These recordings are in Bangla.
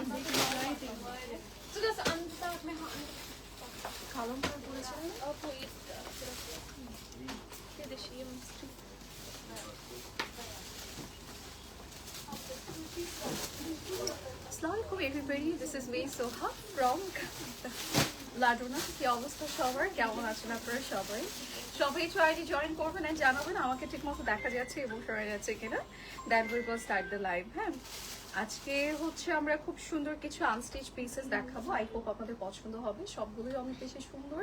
So das Antrag mehr Kalam kar boleche Opo is Deshi Assalamualaikum everybody, this is me Soha from লাডুনা। কি অবস্থা সবার, কেমন আছেন আপনারা? সবাই ট্রাইডি জয়েন করবেন আর জানাবেন আমাকে ঠিকমতো দেখা যাচ্ছে এবং শোনা যাচ্ছে কিনা। Then we will start the live. হ্যাঁ, আজকে হচ্ছে আমরা খুব সুন্দর কিছু আনস্টিচ পিসেস দেখাবো। আই হোপ আপনাদের পছন্দ হবে, সবগুলোই অনেক বেশি সুন্দর।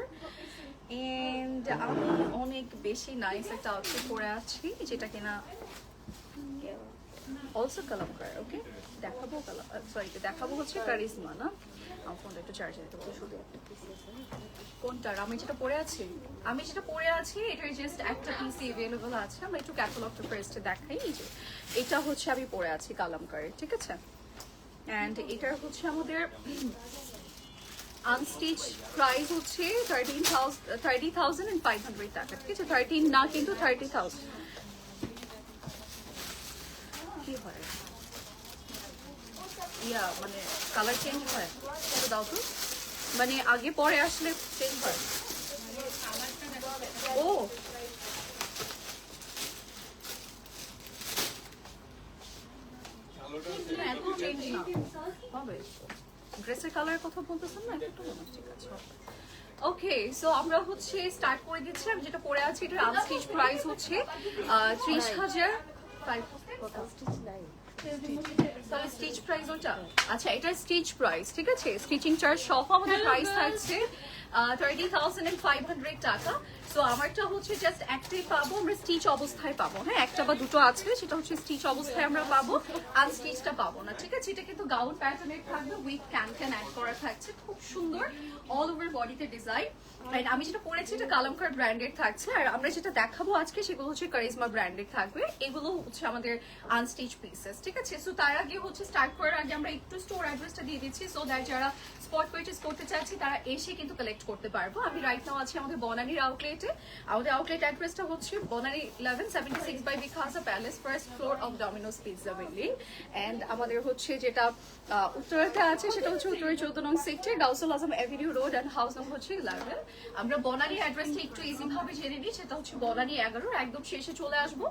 এন্ড আমি অনেক বেশি নাইস একটা আউটফিট পরে আছি, যেটা কিনা অলসো কালামকার। ওকে, দেখাবো দেখাবো হচ্ছে কারিজমা। না, আমার ফোনটা একটু চার্জ দিতে বলো শুধু। কোনটার? আমি যেটা পরে আছি এটার জাস্ট একটা পিসি অ্যাভেলেবল আছে। আমরা একটু ক্যাটালগটা ফার্স্টে দেখাই। এই যে এটা হচ্ছে আমি পরে আছি কালামকারের, ঠিক আছে। অ্যান্ড এটার হচ্ছে আমাদের আনস্টিচ প্রাইস হচ্ছে 30,500 টাকা, ঠিক আছে। 13 না, কিন্তু 30,000। কি হয় ইয়া, মানে কালার চেঞ্জ হয় তো দাও তো, মানে আগে পরে আসলে চেঞ্জ হয়। ও এত চেঞ্জ না হবে। ড্রেসের কালারের কথা বলতেছেন না, একটু ঠিক আছে। ওকে, সো আমরা হচ্ছে স্টার্ট করে দিচ্ছি। আমি যেটা পরে আছি এটার আনস্টিচ প্রাইস হচ্ছে 30,000। স্টিচ প্রাইস ওটা, আচ্ছা এটা স্টিচ প্রাইস, ঠিক আছে। স্টিচিং চার্জ সহ আমাদের প্রাইস থাকছে 30,500 টাকা। সো আমারটা হচ্ছে জাস্ট একটাই পাবো, আমরা স্টিচ অবস্থায় পাবো। হ্যাঁ, একটা বা দুটো আছে, সেটা হচ্ছে স্টিচ অবস্থায় আমরা পাবো, আনস্টিচটা পাবো না, ঠিক আছে। এটা কিন্তু গাউন প্যাটার্নের থাকবে, উইথ ক্যান অ্যাড করা থাকছে, খুব সুন্দর অল ওভার বডিতে ডিজাইন। এন্ড আমি যেটা পরেছি এটা কালামকার ব্র্যান্ডের থাকছে, আর আমরা যেটা দেখাবো আজকে সেগুলো হচ্ছে কারিজমা ব্র্যান্ডের থাকবে। এগুলো হচ্ছে আমাদের আনস্টিচ পিসেস, ঠিক আছে। সো তার আগে হচ্ছে স্টার্ট করার আগে আমরা একটু স্টোর অ্যাড্রেসটা দিয়ে দিচ্ছি, সো দ্যাট যারা স্পট পারচেজ করতে চাচ্ছি তারা এসে কিন্তু কালেক্ট করতে পারবো। আমি রাইট নাও আছি আমাদের বনানীর আউটলেটে। আমাদের আউটলেট অ্যাড্রেসটা হচ্ছে Banani 1176 by Bikhasa palace, first floor of Domino's pizza building. And আমাদের হচ্ছে যেটা উত্তরাতে আছে সেটা হচ্ছে উত্তরের 14 নং sector, Gausul Azam Avenue road, and house নম্বর হচ্ছে 11। আমরা বনানী অ্যাড্রেসটা একটু ইজি ভাবে জেনে নিই, সেটা হচ্ছে বনানী 11 একদম শেষে চলে আসবো।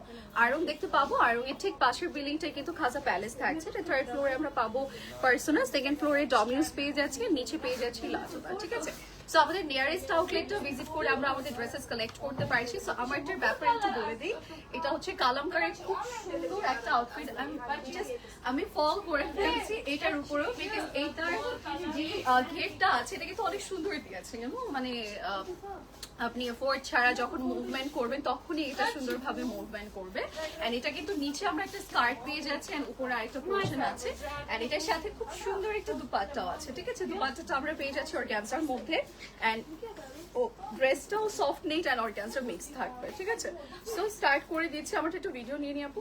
আরং দেখতে পাবো, আরং এর ঠিক পাশের বিল্ডিংটা কিন্তু খাসা প্যালেস থাকছে। থার্ড ফ্লোরে আমরা পাবো পার্সোনাল, সেকেন্ড ফ্লোরে ডমিনোস পেয়ে যাচ্ছে, নিচে পেয়ে যাচ্ছি লাজোদা, ঠিক আছে। সো আমাদের নিয়ারেস্ট আউটলেটটা ভিজিট করে আমরা আমাদের ড্রেসেস কালেক্ট করতে পারছি। সো আমার এটার ব্যাপারে একটু বলে দিই, এটা হচ্ছে কালামকারের খুব সুন্দর একটা আউটফিট। আমি ফল করে ফেলছি এটার উপরেও, বিকজ এইটার যে ঘেরটা আছে এটা কিন্তু অনেক সুন্দর দিয়েছে, মানে আপনি ফোর্ট ছাড়া যখন মুভমেন্ট করবেন তখনই এটা সুন্দরভাবে মুভমেন্ট করবে। এন্ড এটা কিন্তু নিচে আমরা একটা স্কার্ট পেয়ে যাচ্ছি, এন্ড উপরে আরেকটা পোরশন আছে, এন্ড এটার সাথে খুব সুন্দর একটা দুপাট্টাও আছে, ঠিক আছে। দুপাট্টাটা আমরা পেয়ে যাচ্ছি অর্গানজার মধ্যে, এন্ড ড্রেসটাও সফট নেট এন্ড অর্গানজার মিক্স থাকবে, ঠিক আছে। সো স্টার্ট করে দিচ্ছি। আমার একটু ভিডিও নিয়ে নিয়ে আপু।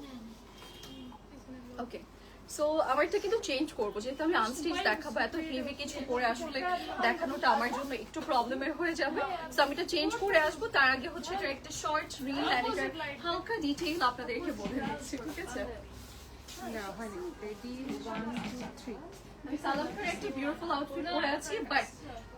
ওকে, সো আমারটা কিন্তু চেঞ্জ করবো, যেহেতু আমি আনস্টিচ দেখাবো, এত হেভি কিছু পরে আসলে দেখানোটা আমার জন্য একটু প্রবলেমের হয়ে যাবে। সো আমি এটা চেঞ্জ করে আসবো। তার আগে হচ্ছে এটা একটা শর্ট রিল এন্ড এটা হালকা ডিটেইল আপনাদেরকে বলে দিচ্ছি, ঠিক আছে। না হয়নি, রেডি 1 2 3। আমি সালামকার একটা বিউটিফুল আউটফিট পরে আছি, বাট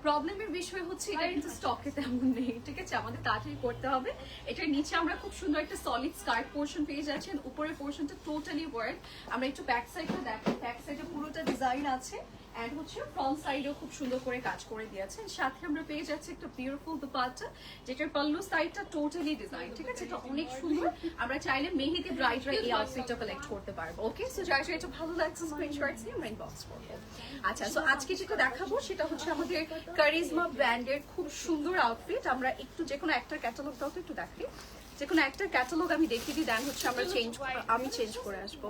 প্রবলেমের বিষয় হচ্ছে এটা কিন্তু স্টকে তেমন নেই, ঠিক আছে। আমাদের তাড়াতাড়ি করতে হবে। এটার নিচে আমরা খুব সুন্দর একটা সলিড স্কার্ট পোর্শন পেয়ে যাচ্ছি, উপরের পোর্শনটা টোটালি ওয়ার্ক। আমরা একটু ব্যাক সাইডটা দেখো, ব্যাক সাইডে পুরোটা ডিজাইন আছে, এন্ড হচ্ছে ফ্রন্ট সাইডেও খুব সুন্দর করে কাজ করে দিয়েছে। সাথে আমরা পেয়ে যাচ্ছি একটা বিউটিফুল দুপাট্টা, যেটার পাল্লু সাইডটা টোটালি ডিজাইন, ঠিক আছে। এটা অনেক সুন্দর। আমরা চাইলে মেহেদি ব্রাইডরা এই আউটফিটটা কালেক্ট করতে পারবো। ওকে, সো যার এটা ভালো লাগছে স্ক্রিনশট দিয়ে আমরা ইনবক্স করবো। আচ্ছা, সো আজকে যেটা দেখাবো সেটা হচ্ছে আমাদের কারিজমা ব্র্যান্ডের খুব সুন্দর আউটফিট। আমরা একটু যে কোনো একটা ক্যাটালগটাও তো একটু দেখাই, যে কোনো একটা ক্যাটালগ আমি দেখিয়ে দিই, দেন হচ্ছে আমরা আমি চেঞ্জ করে আসবো।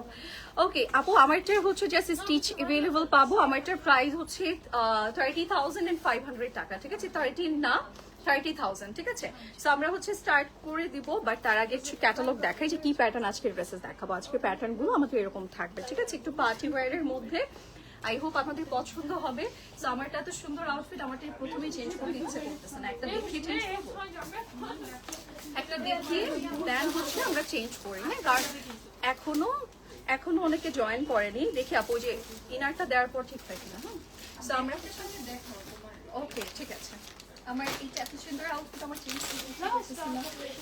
ওকে আপু, আমারটার হচ্ছে জাস্ট স্টিচ অ্যাভেলেবল পাবো। আমারটার প্রাইস হচ্ছে 30,500 টাকা, ঠিক আছে। 13 না, 30,000, ঠিক আছে। সো আমরা হচ্ছে স্টার্ট করে দিব, বাট তার আগে একটু ক্যাটালগ দেখাই যে কি প্যাটার্ন আজকের ড্রেসেস দেখাবো। আজকে প্যাটার্নগুলো আমাদের এরকম থাকবে, ঠিক আছে, একটু পার্টি ওয়্যারের মধ্যে। আই হোপ আপনাদের পছন্দ হবে। সো আমারটা এত সুন্দর আউটফিট, আমারটা প্রথমেই চেঞ্জ করতে ইচ্ছে করতেছে না। একটা দেখিয়ে চেঞ্জ করবো, একটা দেখিয়ে দেন হচ্ছে আমরা চেঞ্জ করি, হ্যাঁ, কারণ এখনো এখনো অনেকে জয়েন করেনি, দেখি আপু যে ইনারটা দেওয়ার পর ঠিক থাকে না। হ্যাঁ, সো আমরা ওকে ঠিক আছে। আমার এইটা এত সুন্দর আউটফিট আমার চেঞ্জ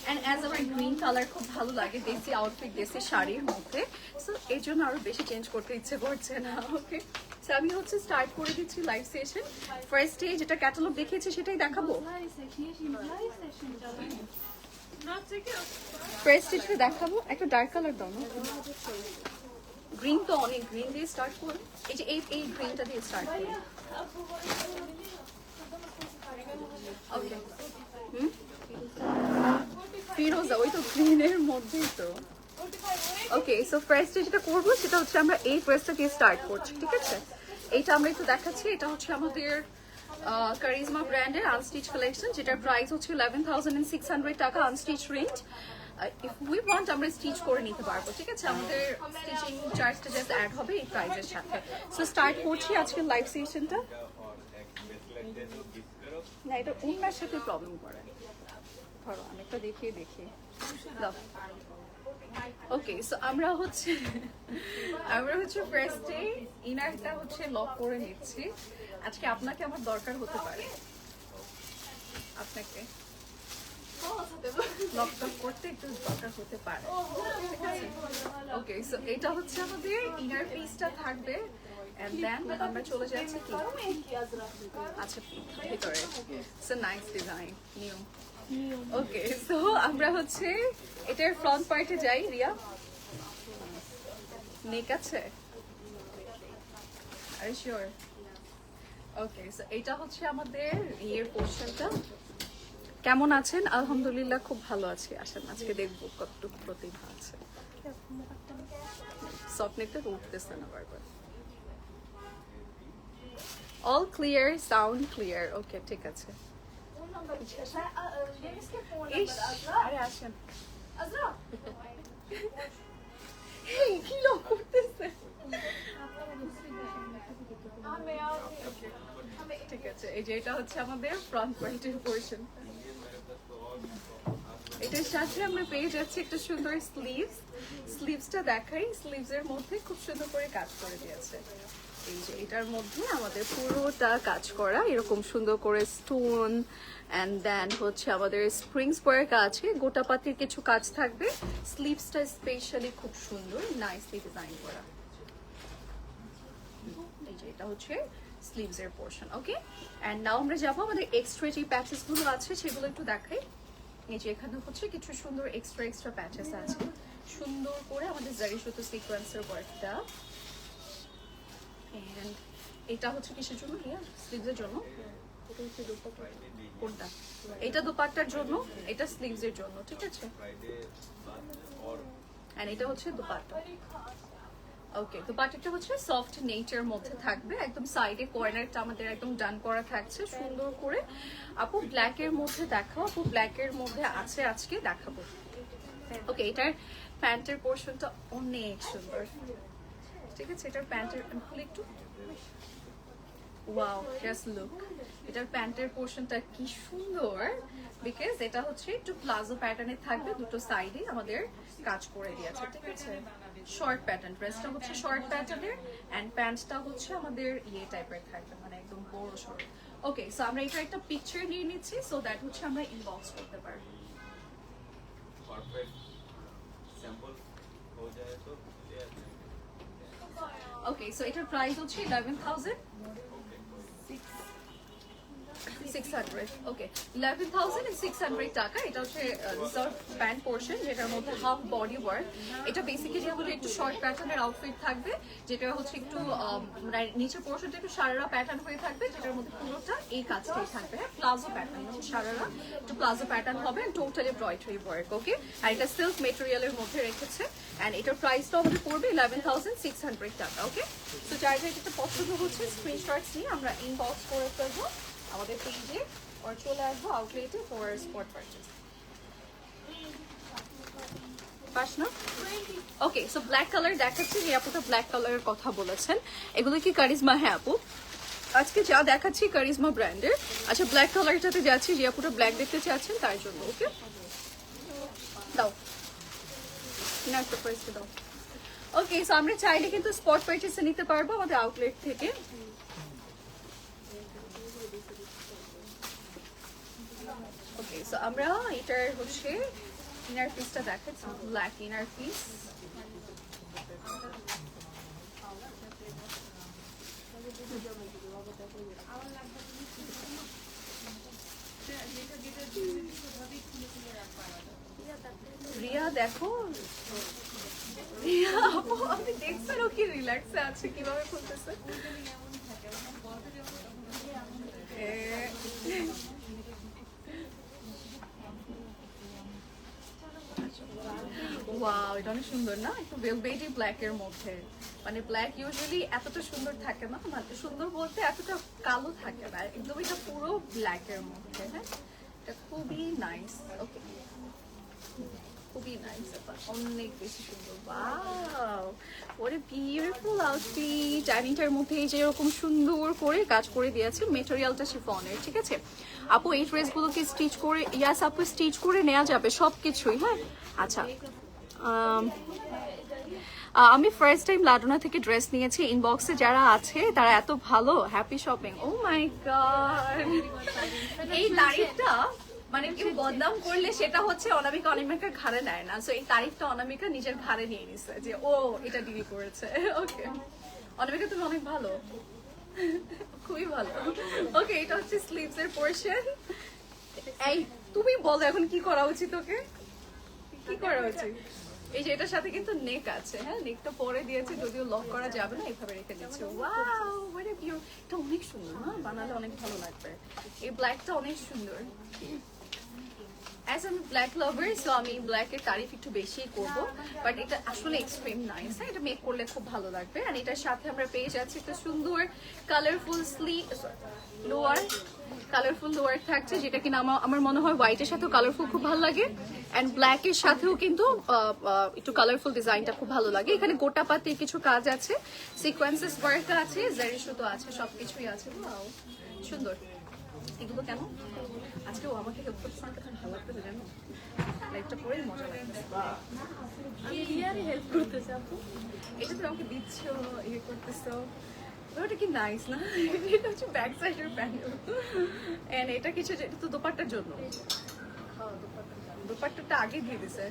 এন্ড অ্যাজ আমার গ্রিন কালার খুব ভালো লাগে দেশি আউটফিট, দেশি শাড়ির মধ্যে, সো এই জন্য আরো বেশি চেঞ্জ করতে ইচ্ছে করছে না। ওকে, সো আমি হচ্ছে স্টার্ট করে দিচ্ছি লাইভ সেশন। ফার্স্টে যেটা ক্যাটালগ দেখিয়েছি সেটাই দেখাবো। ফার্স্টে যেটা দেখাবো একটা ডার্ক কালার দাও না, গ্রিন তো অনেক, গ্রিন দিয়ে স্টার্ট করি। এই যে এই গ্রিনটা দিয়ে স্টার্ট করি। ওকে, ফিরোজা ওই তো গ্রিনের মধ্যেই তো। ওকে, সো ফার্স্টে যেটা করবো সেটা হচ্ছে আমরা এই ড্রেসটা দিয়ে স্টার্ট করছি, ঠিক আছে? এইটা আমরা একটু দেখাচ্ছি। এটা হচ্ছে আমাদের কারিজমা ব্র্যান্ডের আনস্টিচ কালেকশন, যেটার প্রাইস হচ্ছে 11,600 টাকা unstitch range. If we want আমরা স্টিচ করে নিতে পারবো, ঠিক আছে? আমাদের স্টিচিং চার্জটা জাস্ট অ্যাড হবে এই প্রাইসের সাথে। সো স্টার্ট করছি আজকের লাইভ সেশনটা। না, এটা ওনার সাথে প্রবলেম করে, ধরো অনেকটা দেখিয়ে ওকে, সো আমরা হচ্ছে ফার্স্টে ইনারটা হচ্ছে লক করে নিচ্ছি। আজকে আপনাকে আমার দরকার হতে পারে, আপনাকে লক করতে একটু দরকার হতে পারে, ঠিক আছে? ওকে, সো এটা হচ্ছে আমাদের ইনার পিসটা থাকবে। And then আমরা চলে যাচ্ছি কি আচ্ছা ভিতরে। So nice design, new. Okay, so আমরা হচ্ছে এটার ফ্রন্ট পার্টে যাই। রিয়া, নেক আছে? আর শিওর? ওকে, সো এটা হচ্ছে আমাদের ইয়ের পোর্শনটা। কেমন আছেন? আলহামদুলিল্লাহ খুব ভালো আছি। আসেন আজকে দেখবো কতটুকু প্রতিভা আছে। স্বপ্নেরটা উঠতেছে না বারবার। All clear, sound clear. Okay, ঠিক আছে। আরে আসেন। কি লোক করতেছে? ঠিক আছে, এই যে এটা হচ্ছে আমাদের ফ্রন্ট পার্টের পোর্শন। এটার সাথে আমরা পেয়ে যাচ্ছি একটা সুন্দর স্লিভসটা দেখাই। স্লিভসের মধ্যে খুব সুন্দর করে কাজ করে দিয়েছে। এই যে এটার মধ্যে আমাদের পুরোটা কাজ করা, এরকম সুন্দর করে স্টোন এন্ড দেন হচ্ছে আমাদের স্প্রিংস ওয়ার্ক আছে, গোটা পাতির কিছু কাজ থাকবে। স্লিভসটা স্পেশালি খুব সুন্দর নাইসলি ডিজাইন করা। এই যে এটা হচ্ছে স্লিভস এর পোর্শন। ওকে, এন্ড নাও আমরা যাবো আমাদের এক্সট্রা যে প্যাচেস গুলো আছে সেগুলো একটু দেখাই। এই যে এখানে হচ্ছে কিছু সুন্দর এক্সট্রা প্যাচেস আছে, সুন্দর করে আমাদের জারি সুতো সিকোয়েন্সের ওয়ার্কটা। এন্ড এটা হচ্ছে কিসের জন্য? স্লিভসের জন্য। কোনটা? এটা দোপাট্টার জন্য, এটা স্লিভসের জন্য, ঠিক আছে? এন্ড এটা হচ্ছে দোপাট্টা। ওকে, দোপাট্টাটা হচ্ছে সফট নেটের মধ্যে থাকবে, একদম সাইডে কর্নারটা আমাদের একদম ডান করা থাকছে সুন্দর করে। আপু ব্ল্যাক এর মধ্যে দেখাও। আপু ব্ল্যাক এর মধ্যে আছে, আজকে দেখাবো। ওকে, এটার প্যান্টের পোর্শনটা অনেক সুন্দর, ঠিক আছে? এটার প্যান্টের একটু ওয়াও, জাস্ট লুক। এটার প্যান্টের পোর্শনটা কি সুন্দর, বিকজ এটা হচ্ছে একটু প্লাজো প্যাটার্নে থাকবে, দুটো সাইডে আমাদের কাজ করে দিয়েছে, ঠিক আছে? শর্ট প্যাটার্ন, ড্রেসটা হচ্ছে শর্ট প্যাটার্নের এন্ড প্যান্টটা হচ্ছে আমাদের ইয়ে টাইপের থাকবে, মানে একদম বড় সড়ো। ওকে, সো আমরা এটা একটা পিকচার নিয়ে নিচ্ছি, সো দ্যাট হচ্ছে আমরা ইনবক্স করতে পারবো। ওকে, সো এটার প্রাইস হচ্ছে 11,600। ওকে, 11,600 টাকা। এটা হচ্ছে রিজার্ভ প্যান্ট পোর্শন, যেটার মধ্যে হাফ বডি ওয়ার্ক। এটা বেসিক্যালি আমাদের একটু শর্ট প্যাটার্নের আউটফিট থাকবে, যেটা হচ্ছে একটু মানে নিচের পোর্শনটা একটু সারারা প্যাটার্ন হয়ে থাকবে, যেটার মধ্যে পুরোটা এই কাজটাই থাকবে। হ্যাঁ, প্লাজো প্যাটার্ন, সারারা একটু প্লাজো প্যাটার্ন হবে, টোটালি এমব্রয়ডারি ওয়ার্ক। ওকে, আর এটা সিল্ক মেটেরিয়ালের মধ্যে রেখেছে এন্ড এটার প্রাইসটা আমাদের পড়বে 11,600 টাকা। ওকে, তো যার যেটা পছন্দ হচ্ছে স্ক্রিনশটস নিয়ে আমরা ইনবক্স করে ফেলবো আমাদের পেজে, আর চলে আসবো আউটলেটে ফর স্পট পারচেজ। পাস না? ওকে, সো ব্ল্যাক কালার দেখাচ্ছি। যে আপুটা ব্ল্যাক কালারের কথা বলেছেন, এগুলো কি কারিজমা? হ্যাঁ আপু, আজকে যা দেখাচ্ছি কারিজমা ব্র্যান্ডের। আচ্ছা, ব্ল্যাক কালারটাতে যাচ্ছি, যে আপুটা ব্ল্যাক দেখতে চাচ্ছেন তার জন্য। ওকে, দাও না একটা প্রাইসটা দাও। ওকে, সো আমরা চাইলে কিন্তু স্পট পারচেসে নিতে পারবো আমাদের আউটলেট থেকে। ওকে, সো আমরা এটার হচ্ছে ইনার পিসটা দেখাচ্ছি, ব্ল্যাক ইনার পিস। রিয়া দেখো, রিয়া আপু আপনি দেখছেন ও কি রিল্যাক্সে আছে, কিভাবে খুলতেছে। ওয়াও, এটা অনেক সুন্দর না, একটু ভেলভেটি ব্ল্যাক এর মধ্যে। মানে ব্ল্যাক ইউজুয়ালি এতটা সুন্দর থাকে না, মানে সুন্দর বলতে এতটা কালো থাকে না, একদম এটা পুরো ব্ল্যাক এর মধ্যে। হ্যাঁ, এটা খুবই নাইস। ওকে, খুবই নাইস, অনেক বেশি সুন্দর। ওয়াও, ওরে বিউটিফুল আউটফিট। ডাইনিংটার মধ্যে এই যে এরকম সুন্দর করে কাজ করে দিয়েছে, মেটেরিয়ালটা শিফনের। ঠিক আছে আপু, এই ড্রেসগুলোকে স্টিচ করে, ইয়াস আপু স্টিচ করে নেওয়া যাবে সবকিছুই। হ্যাঁ, আচ্ছা আমি ফার্স্ট টাইম লাডোনা থেকে ড্রেস নিয়েছি। ইনবক্সে যারা আছে তারা এত ভালো, হ্যাপি শপিং। ও মাই গড, এই তারিফটা মানে কেউ বদনাম করলে সেটা হচ্ছে অনামিকা অনামিকার ঘাড়ে নেয় না। সো এই তারিফটা অনামিকা নিজের ঘাড়ে নিয়ে নিছে যে ও এটা ডিগ্রি করেছে। ওকে অনামিকা, তুমি অনেক ভালো, খুবই ভালো। ওকে, এটা হচ্ছে স্লিভস এর পোরশন। এই তুমি বলো এখন কি করা উচিত, ওকে কি করা উচিত? এই যে এটার সাথে কিন্তু নেক আছে। হ্যাঁ, নেকটা পরে দিয়েছে, যদিও লক করা যাবে না, এইভাবে রেখে দিচ্ছে। ওয়াও, মানে এটা অনেক সুন্দর না, বানালে অনেক ভালো লাগবে। এই ব্ল্যাকটা অনেক সুন্দর। অ্যাজ আমি ব্ল্যাক লাভার, সো আমি ব্ল্যাকের তারিফ একটু বেশি করব, বাট এটা আসলে এক্সট্রিম নাইস। হ্যাঁ, এটা মেক করলে খুব ভালো লাগবে। আর এটার সাথে আমরা পেয়ে যাচ্ছি একটা সুন্দর কালারফুল লোয়ার, কালারফুল লোয়ার থাকছে, যেটা কিনা আমার মনে হয় হোয়াইটের সাথেও কালারফুল খুব ভালো লাগে, অ্যান্ড ব্ল্যাকের সাথেও কিন্তু একটু কালারফুল ডিজাইনটা খুব ভালো লাগে। এখানে গোটা পাতে কিছু কাজ আছে, সিকোয়েন্সেস ওয়ার্ক আছে, জারি সুতো আছে, সবকিছুই আছে। ওয়াও, সুন্দর। এগুলো কেন আজকে ও আমাকে হেল্প করছে, আমার কাছে ভালো লাগতেছে জানো, লাইফটা পরে মজা লাগতেছে। আমি রিয়ারে হেল্প করতেছি আপু, এটা তো আমাকে দিচ্ছ, ইয়ে করতেছো, ওটা কি নাইস না? এটা হচ্ছে ব্যাক সাইডের প্যানেল, এন্ড এটা কিছু, এটা তো দোপাট্টার জন্য, দোপাট্টাটা আগে দিয়ে দিছে।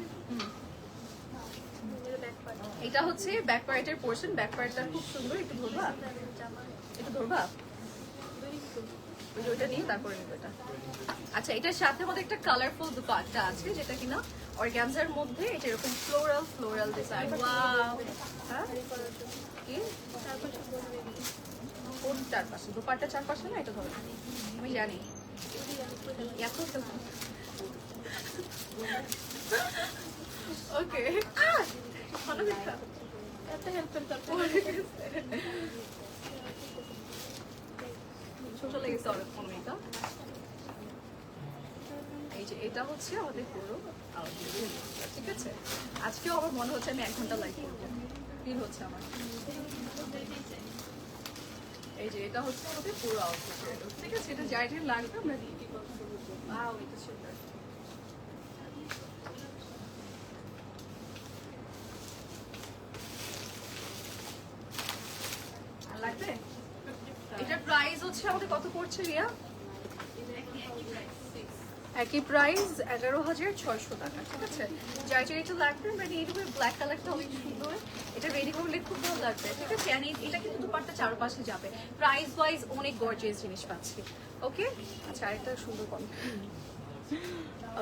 এটা হচ্ছে ব্যাক পার্টের পোর্শন, ব্যাক পার্টটা খুব সুন্দর। একটু ধরবা, একটু ধরবা, ওইটা নিয়ে তারপরে নিব এটা। আচ্ছা, এটার সাথে আমাদের একটা কালারফুল দুপাট্টা আছে, যেটা কিনা অর্গানজার মধ্যে এটা এরকম ফ্লোরাল ফ্লোরাল ডিজাইন। ওয়াও, হ্যাঁ কি কোন চারপাশে দুপাট্টা, চারপাশে না, এটা ধরো, আমি জানি এত। ওকে, ভালো দেখা এত হেল্প করতে ছোট লেগেছে অনেক অনেকটা। এই যে এটা হচ্ছে আমাদের পুরো আউটফিট। ঠিক আছে, আজকেও আমার মনে হচ্ছে আমি 1 ঘন্টা লাইভ করবো, ফিল হচ্ছে আমার। এই যে এটা হচ্ছে আমাদের পুরো আউটফিট। ঠিক আছে, এটা যাই যাই লাগবে আমরা দিয়ে দিব। ওয়াও, এটা সুন্দর। লাগবে। এটার প্রাইস হচ্ছে আমাদের কত পড়ছে রিয়া? একই প্রাইস 11,600 টাকা। ঠিক আছে, যার যার এটা লাগবে আমরা নিয়ে নেবো। ব্ল্যাক কালারটা অনেক সুন্দর, এটা রেডি করলে খুব ভালো লাগবে। ঠিক আছে, এটা কিন্তু দুপাট্টা চারপাশে যাবে। প্রাইস ওয়াইজ অনেক গর্জিয়াস জিনিস পাচ্ছি। ওকে, আচ্ছা আরেকটা সুন্দর কম।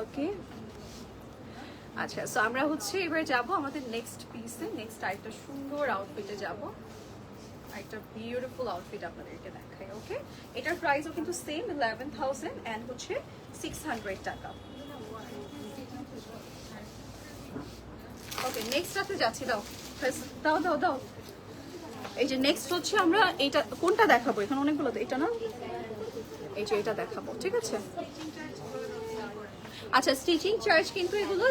ওকে, আচ্ছা, সো আমরা হচ্ছে এবার যাবো আমাদের নেক্সট পিসে, নেক্সট আরেকটা সুন্দর আউটফিটে যাবো। একটা বিউটিফুল আউটফিট আপনাদেরকে দেখাই। ওকে, এটার প্রাইসও কিন্তু সেম 11,000 এন্ড হচ্ছে 600 টাকা। ওকে, নেক্সট রাতে যাচ্ছি। দাও দাও দাও দাও। এই যে নেক্সট হচ্ছে আমরা এটা কোনটা দেখাবো, এখানে অনেকগুলো, এটা না, এই যে এটা দেখাবো। ঠিক আছে, আচ্ছা স্টিচিং চার্জ কিন্তু এগুলো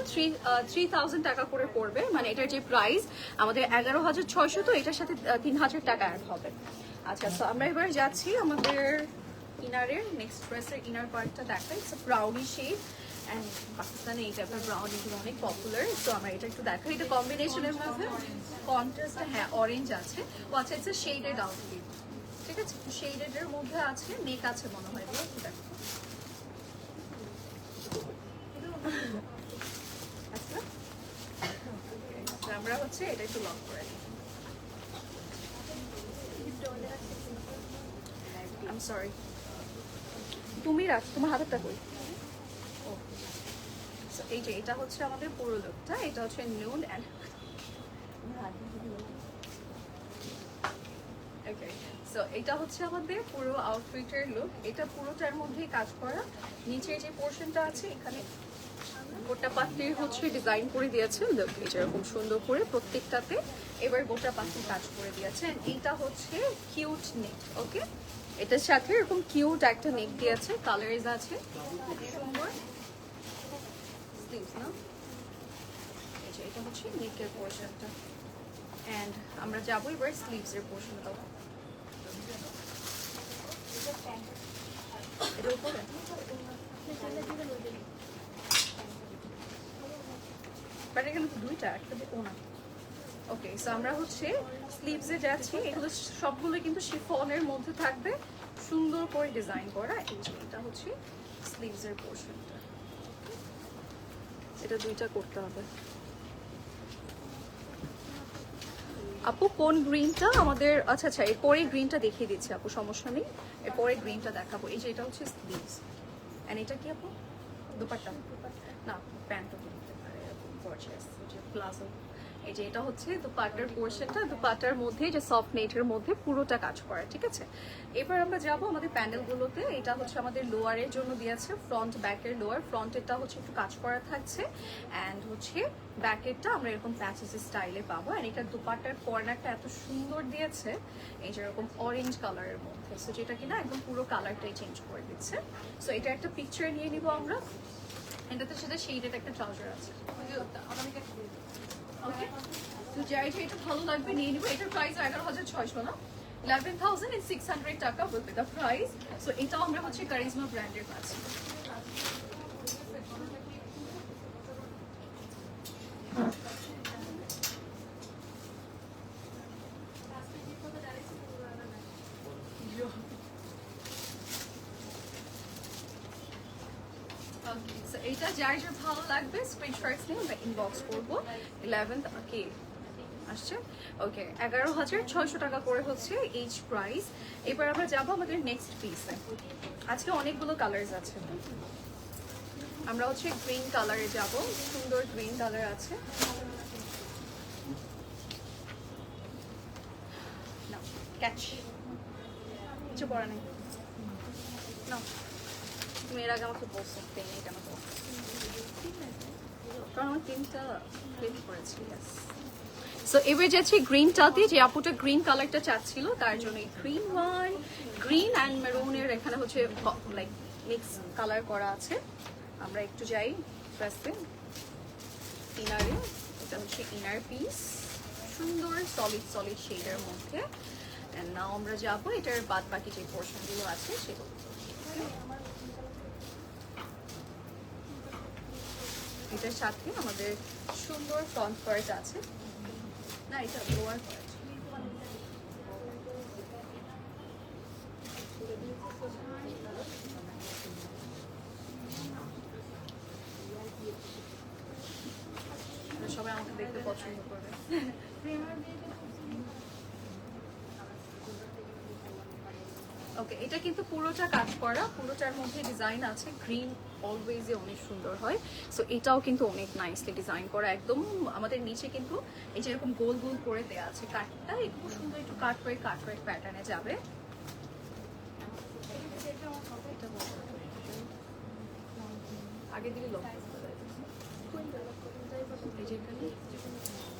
3,000 টাকা করে পড়বে, মানে এটার যে প্রাইস আমাদের 11,600, তো এটার সাথে 3,000 টাকা অ্যাড হবে। আচ্ছা, তো আমরা এবার যাচ্ছি আমাদের ইনারের নেক্সট ড্রেসের ইনার পার্টটা দেখাই। ইটস ব্রাউনি শেড অ্যান্ড পাকিস্তানে এই টাইপের ব্রাউন এগুলো অনেক পপুলার। তো আমরা এটা একটু দেখাই, এটা কম্বিনেশনের মধ্যে কন্ট্রাস্ট, হ্যাঁ অরেঞ্জ আছে। ও আচ্ছা, ইটস শেডেড আউটফিট, ঠিক আছে, শেডেডের মধ্যে আছে, নেক আছে মনে হয়, দেখো আচ্ছা। আমরা হচ্ছে এটা একটু লক করে নিই। আই এম সরি, তুমি রাখ, তোমার হাতেরটা কই। ও এই যে এটা হচ্ছে আমাদের পুরো লুকটা, এটা হচ্ছে নুড অ্যান্ড ওকে। সো এটা হচ্ছে আমাদের পুরো আউটফিটের লুক। এটা পুরোটার মধ্যেই কাজ করা। নিচের যে পোর্শনটা আছে এখানে গোটা পাত্রের হচ্ছে ডিজাইন করে দিয়েছে, লুক এই যেরকম সুন্দর করে প্রত্যেকটাতে এবার গোটা পাত্রে কাজ করে দিয়েছে। এইটা হচ্ছে কিউট নেক, ওকে, এটার সাথে এরকম কিউট একটা নেক দিয়েছে, কালারস আছে খুব সুন্দর, স্লিভস না, এই যে এটা হচ্ছে নেকের পোর্শনটা। অ্যান্ড আমরা যাবো এবার স্লিভসের পোর্শনটাও। এটার উপরে বাট এখানে তো দুইটা, একটা দেখো না। ওকে, সো আমরা হচ্ছে স্লিভসে যাচ্ছি। এগুলো সবগুলো কিন্তু শিফনের মধ্যে থাকবে, সুন্দর করে ডিজাইন করা। এই যে এটা হচ্ছে স্লিভসের পোর্শনটা, এটা দুইটা করতে হবে। আপু কোন গ্রিনটা আমাদের, আচ্ছা আচ্ছা এরপরে গ্রিনটা দেখিয়ে দিচ্ছি আপু, সমস্যা নেই, এরপরে গ্রিনটা দেখাবো। এই যে এটা হচ্ছে স্লিভস, অ্যান্ড এটা কি আপু, দুপাট্টা না প্যান্টও দিতে পারে, গর্জিয়াস যে প্লাজো। এই যে এটা হচ্ছে দুপাট্টার পোর্শনটা, দুপাট্টার মধ্যে যে সফট নেটের মধ্যে পুরোটা কাজ করা, ঠিক আছে। এবার আমরা যাব আমাদের প্যান্ডেলগুলোতে। এটা হচ্ছে আমাদের লোয়ারের জন্য দিয়েছে, ফ্রন্ট ব্যাকের লোয়ার, ফ্রন্টেরটা হচ্ছে একটু কাজ করা থাকছে, অ্যান্ড হচ্ছে ব্যাকেরটা আমরা এরকম প্যাচেস স্টাইলে পাবো। অ্যান্ড এটার দুপাট্টার কর্নারটা এত সুন্দর দিয়েছে, এই যে এরকম অরেঞ্জ কালারের মধ্যে, সো যেটা কিনা একদম পুরো কালারটাই চেঞ্জ করে দিচ্ছে। সো এটা একটা পিকচার নিয়ে নিব আমরা। এটাতে সাথে শেডেড একটা ট্রাউজার আছে, ওকে। তো যাই যে এটা ভালো লাগবে নিয়ে নিব। এটার প্রাইস 11,600 না, 11,600 টাকা will be the price. So এটাও আমরা হচ্ছে কারিজমা ব্র্যান্ডের পাচ্ছি। এইটা যার যার ভালো লাগবে স্ক্রিনশটস নিয়ে আমরা ইনবক্স করবো। 11th কে আসছে, ওকে, 11,600 টাকা করে হচ্ছে এইচ প্রাইস। এবার আমরা যাবো আমাদের নেক্সট পিসে। আজকে অনেকগুলো কালার্স আছে, আমরা হচ্ছে গ্রিন কালারে যাব, সুন্দর গ্রিন কালার আছে। না ক্যাচ কিছু পড়া নেই না, তুমি এর আগে আমাকে বলছো পেন এটা আমাকে, কারণ আমার তিনটা প্লেট করেছি। সো এবার যাচ্ছি গ্রিনটাতে, যে আপুটা গ্রিন কালারটা চাচ্ছিল তার জন্য গ্রিন ওয়ান, গ্রিন অ্যান্ড মেরুনের এখানে হচ্ছে লাইক মিক্স কালার করা আছে। আমরা একটু যাই ড্রেসে, ইনারে, এটা হচ্ছে ইনার পিস, সুন্দর সলিড সলিড শেডের মধ্যে। অ্যান্ড নাও আমরা যাবো এটার বাদ বাকি যে পোর্শনগুলো আছে সেগুলো। এটার সাথে আমাদের সুন্দর ফ্রন্ট পার্ট আছে, না এটা লোয়ার পার্ট, সবাই আমাকে দেখতে পছন্দ করবে। ওকে, এটা কিন্তু পুরোটা কাজ করা, পুরোটার মধ্যে ডিজাইন আছে। গ্রিন অলওয়েজই অনেক সুন্দর হয়, সো এটাও কিন্তু অনেক নাইসলি ডিজাইন করা। একদম আমাদের নিচে কিন্তু এই যে এরকম গোল গোল করে দেওয়া আছে, কাটটা একটু সুন্দর, একটু কাট করে প্যাটার্নে যাবে। আগে দিকে লক,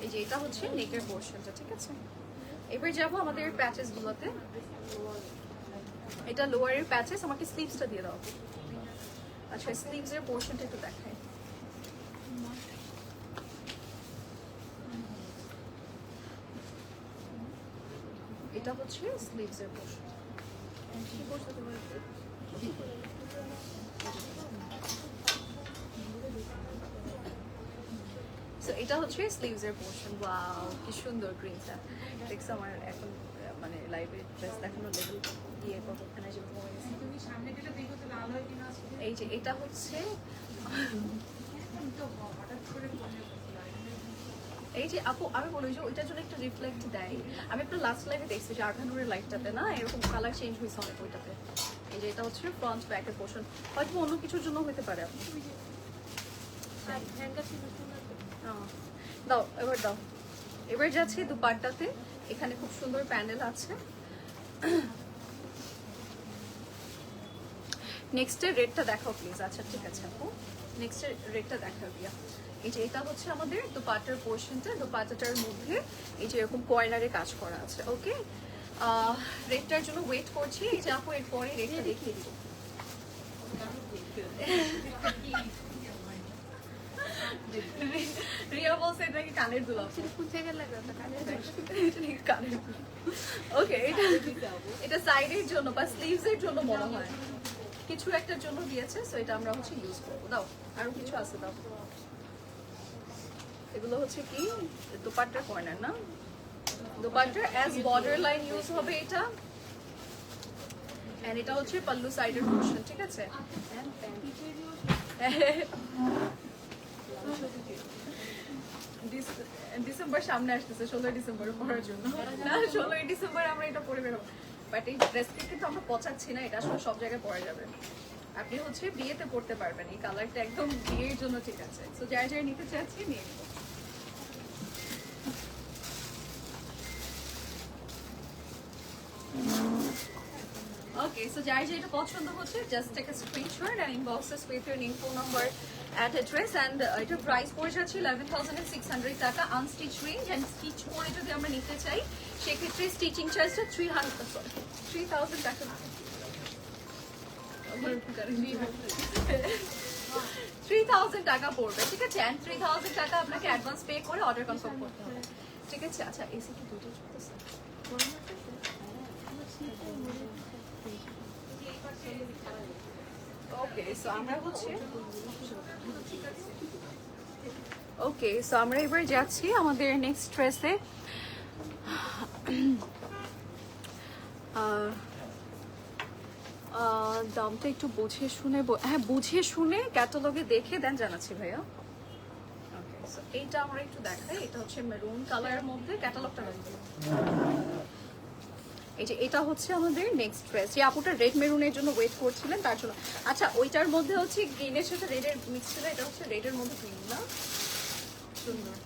এই যে এটা হচ্ছে নেকের পোর্শনটা, ঠিক আছে। এবার যাবো আমাদের প্যাচেস গুলোতে। এটা লোয়ারের প্যাচেস, আমাকে স্লিভসটা দিয়ে দাও। আচ্ছা স্লিভসের পোর্শনটা একটু দেখাই। এটা হচ্ছে স্লিভসের পোর্শন, সো এটা হচ্ছে স্লিভস এর পোর্শন। ওয়াও কি সুন্দর গ্রিনটা দেখছো। আমার এখন মানে লাইভে ড্রেস দেখানো লেভেল গিয়ে কতখানে যে কমে গেছে। তুমি সামনে যেটা দেখো তো লাল হয় কিনা আজকে। এই যে এটা হচ্ছে তো হঠাৎ করে মনে হলো এই যে আপু আমি বলি যে ওইটার জন্য একটা রিফ্লেক্ট দেয়। আমি একটা লাস্ট লাইভে দেখছি যে আরখানুরের লাইটটাতে না এরকম কালার চেঞ্জ হয়েছে অনেক ওইটাতে। এই যে এটা হচ্ছে ফ্রন্ট ব্যাকের পোর্শন, হয়তো অন্য কিছুর জন্য হতে পারে আপনি। হ্যাঙ্গার ছিল সুন্দর। দাও এবার দাও। এবার যাচ্ছি দুপাট্টাতে। এখানে খুব সুন্দর প্যানেল আছে। নেক্সটের রেটটা দেখাও প্লিজ। আচ্ছা ঠিক আছে আপু, নেক্সটের রেটটা দেখাও দিয়া। এই যে এটা হচ্ছে আমাদের দুপাট্টার পোর্শনটা। দুপাট্টাটার মধ্যে এই যে এরকম কর্নারে কাজ করা আছে। ওকে, রেটটার জন্য ওয়েট করছি। এই যে আপু এরপরে রেটটা দেখিয়ে দিব। রিয়া বলছে এটা কি কানের দুল? কোন জায়গায় লাগাতো কানের কানের দুল। ওকে, এটা সাইডের জন্য বা স্লিভস এর জন্য মনে হয় কিছু একটার জন্য দিয়েছে। সো এটা আমরা হচ্ছে ইউজ করবো। দাও আরো কিছু আছে দাও। এগুলো হচ্ছে কি দুপাট্টার কর্নার না, দুপাট্টার অ্যাজ বর্ডার লাইন ইউজ হবে এটা। এন্ড এটা হচ্ছে পাল্লু সাইডের পোর্শন, ঠিক আছে। ডিসেম্বর সামনে আসতেছে, 16 ডিসেম্বর পড়ার জন্য না, 16 ডিসেম্বর আমরা এটা পরে বেরোবো। বাট এই ড্রেসটি কিন্তু আমরা পচাচ্ছি না, এটা আসলে সব জায়গায় পরা যাবে। আপনি হচ্ছে বিয়েতে পড়তে পারবেন, এই কালারটা একদম বিয়ের জন্য ঠিক আছে। সো যারা যারা নিতে চাচ্ছি নিয়ে নিব। ওকে, সো যার যেটা পছন্দ হচ্ছে just take a screenshot and inbox us with your name, phone number and address. And এটা প্রাইস পড়ে যাচ্ছে 11,600 টাকা আনস্টিচ রেঞ্জ। এন্ড স্টিচ করে যদি আমরা নিতে চাই সেক্ষেত্রে স্টিচিং চার্জটা 3,000 টাকা। 3,000 টাকা পড়বে, ঠিক আছে। এন্ড 3,000 টাকা আপনাকে অ্যাডভান্স পে করে অর্ডার কনফার্ম করতে হবে, ঠিক আছে। আচ্ছা এসি কি দুটো চলতেছে? ওকে, সো আমরা হচ্ছে ওকে, সো আমরা এবার যাচ্ছি আমাদের নেক্সট ড্রেসে। দামটা একটু বুঝে শুনে হ্যাঁ বুঝে শুনে ক্যাটালগে দেখে দেন জানাচ্ছি ভাইয়া। ওকে, সো এইটা আমরা একটু দেখাই। এটা হচ্ছে মেরুন কালারের মধ্যে, ক্যাটালগটা দেখি। এই যে এটা হচ্ছে আমাদের নেক্সট ড্রেস। যে আপুটা রেড মেরুনের জন্য ওয়েট করছিলেন তার জন্য। আচ্ছা ওইটার মধ্যে হচ্ছে গ্রিনের সাথে রেডের মিক্স ছিল, এটা হচ্ছে রেডের মধ্যে গ্রিন না, সুন্দর।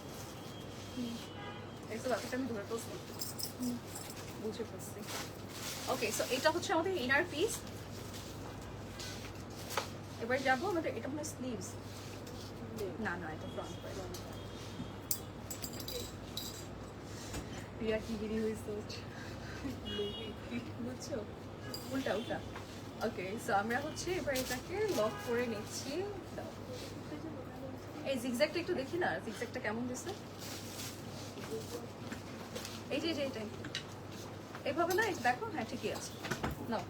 দেখছো ব্যাপারটা আমি ধরে ফেলছি, বুঝে ফেলছি। ওকে, সো এটা হচ্ছে আমাদের ইনার পিস। এবার যাবো আমাদের, এটা মানে স্লিভস না না এটা ফ্রন্ট পার্ট। রিয়া কি গিরি হয়েছে বুঝছো, উল্টা উল্টা। ওকে, সো আমরা হচ্ছে এবার এটাকে লক করে নিচ্ছি। এই জিগজ্যাগটা একটু দেখি না, জিগজ্যাগটা কেমন দিছে। এই যে এইটাই এইভাবে না, দেখো হ্যাঁ ঠিকই আছে। নাও,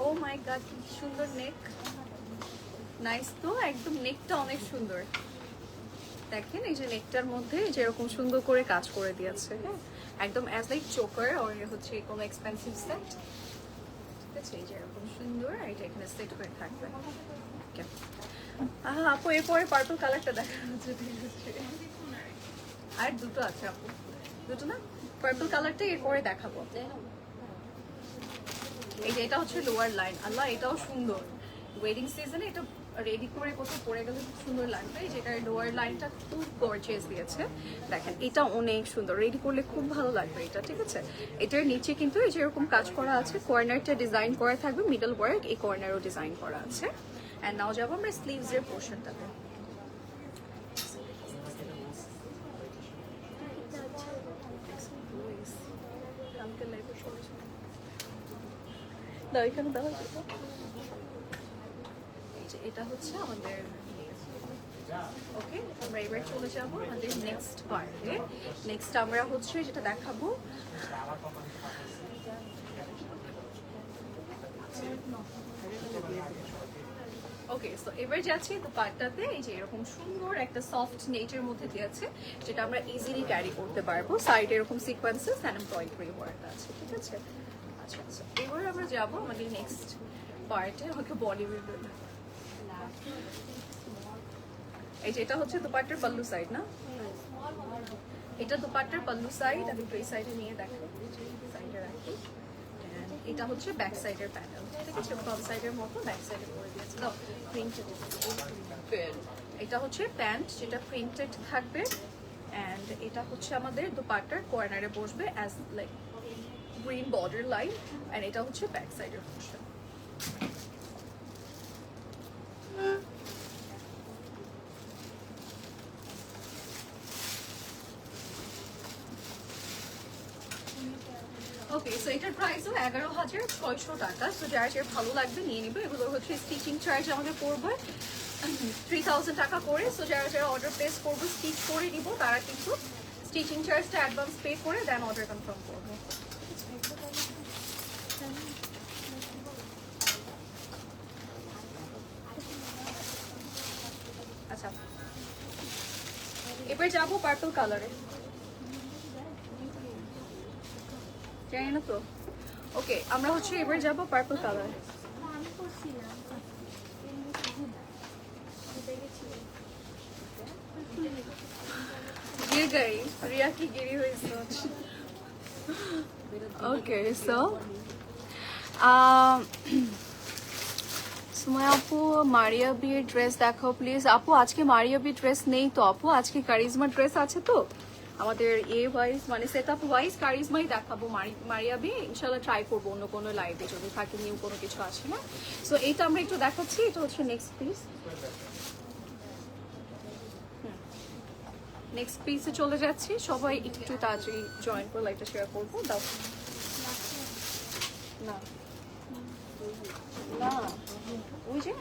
ও মাই গড কি সুন্দর নেক, নাইস তো, একদম নেকটা অনেক সুন্দর। দেখেন এই যে নেকটার মধ্যে যেরকম সুন্দর করে কাজ করে দিয়েছে, হ্যাঁ একদম অ্যাজ লাইক চোকার আর হচ্ছে কোনো এক্সপেন্সিভ সেট, ঠিক আছে। এই যে এরকম সুন্দর, এটা এখানে সেট হয়ে থাকবে। আপু এরপরে পার্পল কালারটা দেখা যাচ্ছে, আর দুটো আছে আপু, দুটো না, পার্পল কালারটা এরপরে দেখাবো। এই যে এটা হচ্ছে লোয়ার লাইন, আল্লাহ এটাও সুন্দর। ওয়েডিং সিজনে এটা রেডি করে কোথাও পরে গেলে খুব সুন্দর লাগবে। যেটা লোয়ার লাইনটা খুব গর্জিয়াস দিয়েছে, দেখেন এটা অনেক সুন্দর, রেডি করলে খুব ভালো লাগবে এটা, ঠিক আছে। এটার নিচে কিন্তু এই যে এরকম কাজ করা আছে, কর্নারটা ডিজাইন করা থাকবে, মিডল ওয়ার্ক এই কর্নারও ডিজাইন করা আছে। অ্যান্ড নাও যাবো আমরা স্লিভস এর পোর্শনটাতে। দাও এখানে দাও। এটা হচ্ছে আমাদের, ওকে আমরা এবার চলে যাবো আমাদের নেক্সট পার্টে। নেক্সট আমরা হচ্ছে যেটা দেখাবো, ওকে, সো এবার যাচ্ছি দুপাট্টাতে। এই যে এরকম সুন্দর একটা সফট নেটের মধ্যে দিয়েছে, যেটা আমরা ইজিলি ক্যারি করতে পারবো। সাইডে এরকম সিকোয়েন্সেস অ্যান্ড এমব্রয়ডারি ওয়ার্ক আছে, ঠিক আছে? আচ্ছা আচ্ছা, এবার আমরা যাবো আমাদের নেক্সট পার্টে। আমাকে বলিউড, এই যে এটা হচ্ছে দুপাট্টার পাল্লু সাইড না? এটা দুপাট্টার পাল্লু সাইড। আমি দুই সাইডে নিয়ে দেখাই, সাইডে রাখি। এটা হচ্ছে ব্যাক সাইডের প্যানেল, ঠিক আছে? ফ্রন্ট সাইডের মতো ব্যাক সাইডে করে দিয়েছে তো প্রিন্টেড। এটা হচ্ছে প্যান্ট, যেটা প্রিন্টেড থাকবে। অ্যান্ড এটা হচ্ছে আমাদের দুপাট্টার কর্নারে বসবে as like green border line. And এটা হচ্ছে ব্যাক সাইডের পোর্শন। ওকে, সো এটার প্রাইসও 11,600 টাকা। সো যার যার ভালো লাগবে নিয়ে নিবে। এগুলো হচ্ছে স্টিচিং চার্জ আমাদের পড়বে 3000 টাকা করে। সো যারা যারা অর্ডার প্লেস করবো, স্টিচ করে দিব, তারা কিন্তু স্টিচিং চার্জটা অ্যাডভান্স পে করে দেন অর্ডার কনফার্ম করবো। আচ্ছা, এবার যাবো পার্পল কালারে। জানি না তো। ওকে, আমরা হচ্ছে এবার যাবো পার্পল কালার। गिर गई रिया की गिरी हुई सोच। ओके, सो সুমায়া আপু মারিয়া বিয়ের ড্রেস দেখাও প্লিজ। আপু আজকে মারিয়া বিয়ের ড্রেস নেই তো আপু, আজকে কারিজমা ড্রেস আছে তো আমাদের এ ওয়াইজ, মানে সেট আপ ওয়াইজ কারিজমাই দেখাবো। মারিয়া বিয়ে ইনশাল্লাহ ট্রাই করবো অন্য কোনো লাইভে যদি থাকে, নিউ কোনো কিছু আসে না। সো এইটা আমরা একটু দেখাচ্ছি। এটা হচ্ছে নেক্সট পিস। নেক্সট পিসে চলে যাচ্ছি। সবাই একটু তাড়াতাড়ি জয়েন করে লাইভটা শেয়ার করবো। দাও না না, ওই যে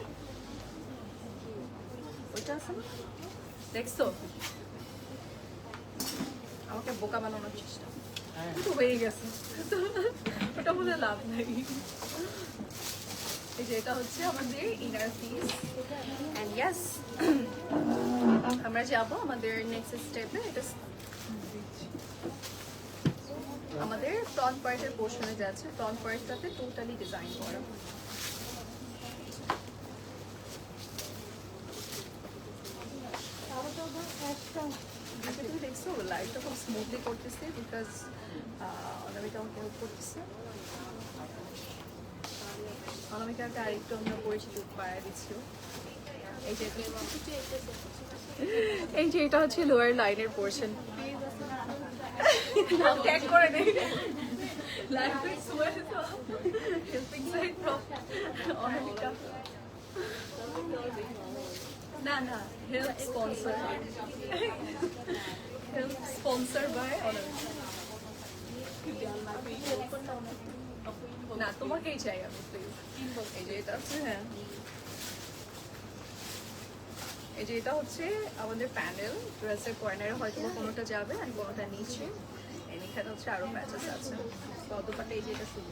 ওইটা আছে না, দেখছো? আমাকে বোকা বানানোর চেষ্টা কিন্তু হয়ে গেছে, ওটা বলে লাভ নাই। এই যে এটা হচ্ছে আমাদের ইনার পিস। এন্ড ইয়েস, আমরা যাবো আমাদের নেক্সট স্টেপে। এটা আমাদের ফ্রন্ট পার্টের পোর্শনে যাচ্ছে। ফ্রন্ট পার্টটাতে টোটালি ডিজাইন করা। দেখছো লাইটটা খুব স্মুথলি করতেছে, বিকজ অনামিকা আমাকে হেল্প করতেছে। অনামিকাকে আরেকটু আমরা পরিচিত বাড়াই দিচ্ছি। এই যে এটা হচ্ছে লোয়ার লাইনের পোর্শন। ট্যাগ করে নেই অনামিকা। না না, help sponsor, help sponsor by Anamika. না, তোমাকেই চাই আমি প্লিজ। এই যে এটা হচ্ছে, হ্যাঁ এই যে এটা হচ্ছে আমাদের প্যানেল। ড্রেসের কর্নারে হয়তো কোনোটা যাবে আর কোনোটা নিচে। এখানে হচ্ছে আরো প্যাচেস আছে। দুপাট্টা এই যে এটা শুরু,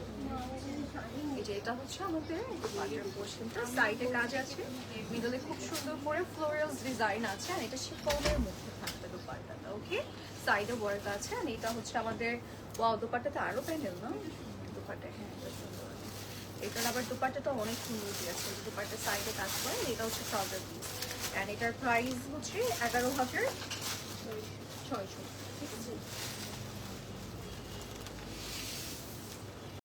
এই যে এটা হচ্ছে আমাদের দুপাট্টার পোর্শনটা। সাইডে কাজ আছে, মিডলে খুব সুন্দর করে ফ্লোরাল ডিজাইন আছে। আর এটা শিফনের মধ্যে থাকবে দুপাট্টাটা। ওকে, সাইডে ওয়ার্ক আছে। আর এটা হচ্ছে আমাদের ওয়াও, দুপাট্টাতে আরো প্যানেল না দুপাট্টা। হ্যাঁ, এটা সুন্দর। এটার আবার দুপাট্টাটা অনেক সুন্দর দিয়েছে। দুপাট্টার সাইডে কাজ করে। এটা হচ্ছে ট্রাউজার পিস। অ্যান্ড এটার প্রাইস হচ্ছে 11,600, ঠিক আছে?